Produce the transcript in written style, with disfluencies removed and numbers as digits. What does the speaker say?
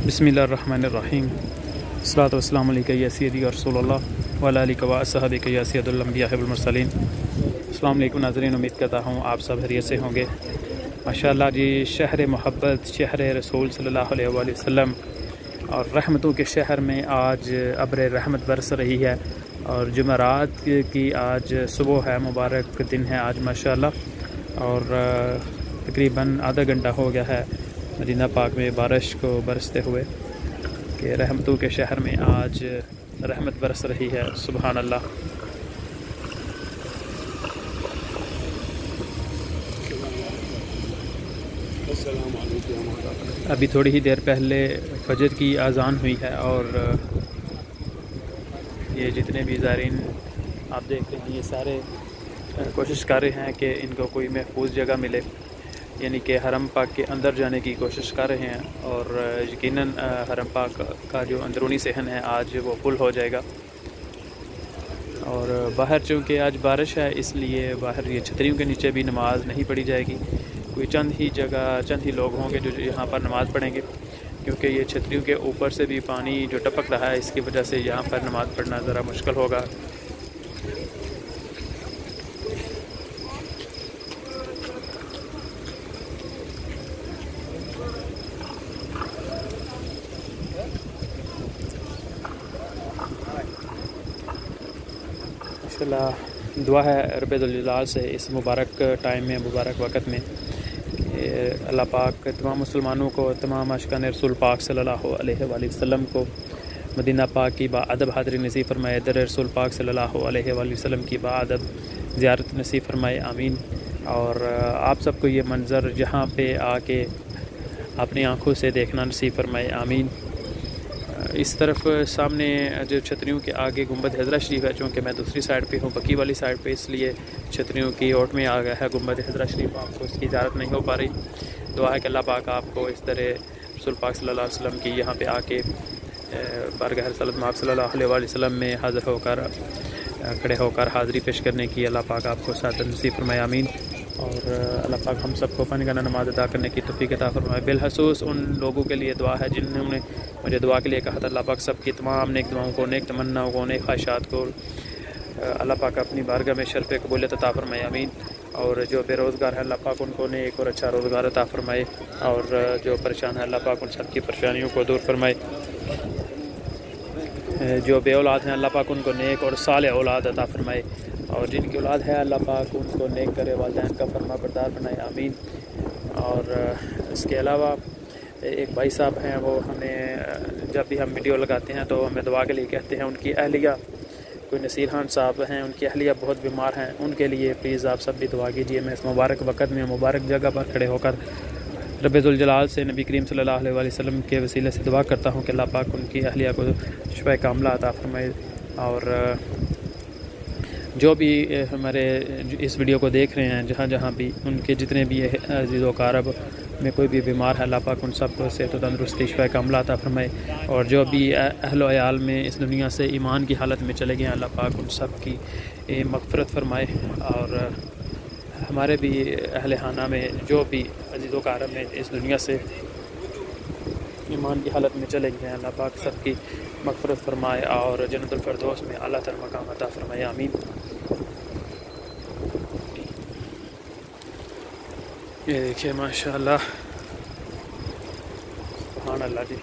बिस्मिल्लाहिर्रहमानिर्रहीम। अस्सलातु वस्सलामु अलैका या सय्यदी रसूल अल्लाह व अला आलिका व अस्हाबिका या सय्यदुल अंबिया वल मुरसलीन। अस्सलामु अलैकुम नाज़रीन, उम्मीद करता हूँ आप सब खैरियत से होंगे। माशाअल्लाह जी, शहर मोहब्बत, शहर रसूल सल्लल्लाहु अलैहि वसल्लम और रहमतों के शहर में आज अब्र रहमत बरस रही है और जुमेरात की आज सुबह है, मुबारक दिन है आज माशाअल्लाह। और तकरीबन आधा घंटा हो गया है मदीना पाक में बारिश को बरसते हुए कि रहमतों के शहर में आज रहमत बरस रही है। सुबहान अल्लाह। अभी थोड़ी ही देर पहले फजर की आज़ान हुई है और ये जितने भी ज़ायरीन आप देख रहे हैं ये सारे कोशिश कर रहे हैं कि इनको कोई महफूज जगह मिले, यानी कि हरम पाक के अंदर जाने की कोशिश कर रहे हैं। और यकीनन हरम पाक का जो अंदरूनी सहन है आज वो फुल हो जाएगा। और बाहर चूँकि आज बारिश है इसलिए बाहर ये छतरियों के नीचे भी नमाज नहीं पढ़ी जाएगी। कोई चंद ही लोग होंगे जो यहाँ पर नमाज़ पढ़ेंगे, क्योंकि ये छतरियों के ऊपर से भी पानी जो टपक रहा है इसकी वजह से यहाँ पर नमाज़ पढ़ना ज़रा मुश्किल होगा। माशाअल्लाह दुआ है रब्बुल जलाल से इस मुबारक टाइम में, मुबारक वक़्त में अल्लाह पाक तमाम मुसलमानों को, तमाम आशिकान रसूल पाक सल्लल्लाहु अलैहि वसल्लम को मदीना पाक की बाअदब हाज़िरी नसीब फरमाए, दर रसूल पाक सल्लल्लाहु अलैहि वसल्लम की बाअदब ज़ियारत नसीब फरमाए, आमीन। और आप सबको ये मंज़र जहाँ पे आके अपनी आँखों से देखना नसीब फरमाए, आमीन। इस तरफ सामने जो छतरियों के आगे गुंबद हज़रा शरीफ है, चूँकि मैं दूसरी साइड पे हूँ, बकी वाली साइड पे, इसलिए छतरियों की ओट में आ गया है गुंबद हज़रा शरीफ, आपको इसकी इजाज़त नहीं हो पा रही। दुआ है कि अल्लाह पाक आपको इस तरह रसूल पाक सल्लल्लाहु अलैहि वसल्लम की यहाँ पे आके बारगाह रसूलुल्लाह सल्लल्लाहु अलैहि वसल्लम में हाज़िर होकर खड़े होकर हाज़िरी पेश करने की अल्लाह पाक आपको साथ नसीब फरमाए, आमीन। और अल्लाह पाक हम सबको पानीगाना नमाज अदा करने की तौफीक अता फरमाए। बिलखसूस उन लोगों के लिए दुआ है जिन्होंने मुझे दुआ के लिए कहा था। अल्लाह पाक सबकी तमाम नेक दुआओं को, नेक तमन्नाओं को, नेक ख्वाहिशात को अल्लाह पाक अपनी बारगाह में शर्फ़ कबूलियत अता फरमाए, आमीन। और जो बेरोज़गार है अल्लाह पाक उनको नेक और अच्छा रोज़गार अता फरमाए, और जो परेशान है अल्लाह पाक उन सबकी परेशानियों को दूर फरमाए। जो बे औलाद हैं अल्लाह पाक उनको नेक और सालेह औलाद अता फरमाए, और जिनकी औलाद है अल्लाह पाक उनको नेक करे, वालिदैन का फरमा बरदार बनाए, आमीन। और इसके अलावा एक भाई साहब हैं, वो हमें जब भी हम वीडियो लगाते हैं तो हमें दुआ के लिए कहते हैं। उनकी अहलिया कोई नसीर खान साहब हैं, उनकी अहलिया बहुत बीमार हैं, उनके लिए प्लीज़ आप सब भी दुआ कीजिए। मैं इस मुबारक वक़्त में मुबारक जगह पर खड़े होकर रब्बुल जलाल से नबी करीम सल्लल्लाहु अलैहि वसल्लम के वसीले से दुआ करता हूँ कि अल्लाह पाक उनकी अहलिया को शिफ़ा कामिला अता फरमाए। और जो भी हमारे इस वीडियो को देख रहे हैं, जहाँ भी उनके जितने भी अज़ीज़ व क़ारब में कोई भी बीमार है, अल्लाह पाक उन सब को सेहत व तंदुरुस्ती शिफ़ा कामिला अता फरमाए। और जो भी अहल व अयाल में इस दुनिया से ईमान की हालत में चले गए हैं, अल्लाह पाक उन सब की मग़फ़िरत फरमाए। और हमारे भी अहल खाना में जो भी अज़ीज़ व क़ारब में इस दुनिया से ईमान की हालत में चले गए हैं, अल्लाह पाक सबकी मग़फ़िरत फरमाए और जन्नतुल फ़िरदौस में आला तर मकाम अता फरमाए, आमीन। ये देखिए माशाअल्लाह, सुभान अल्लाह जी।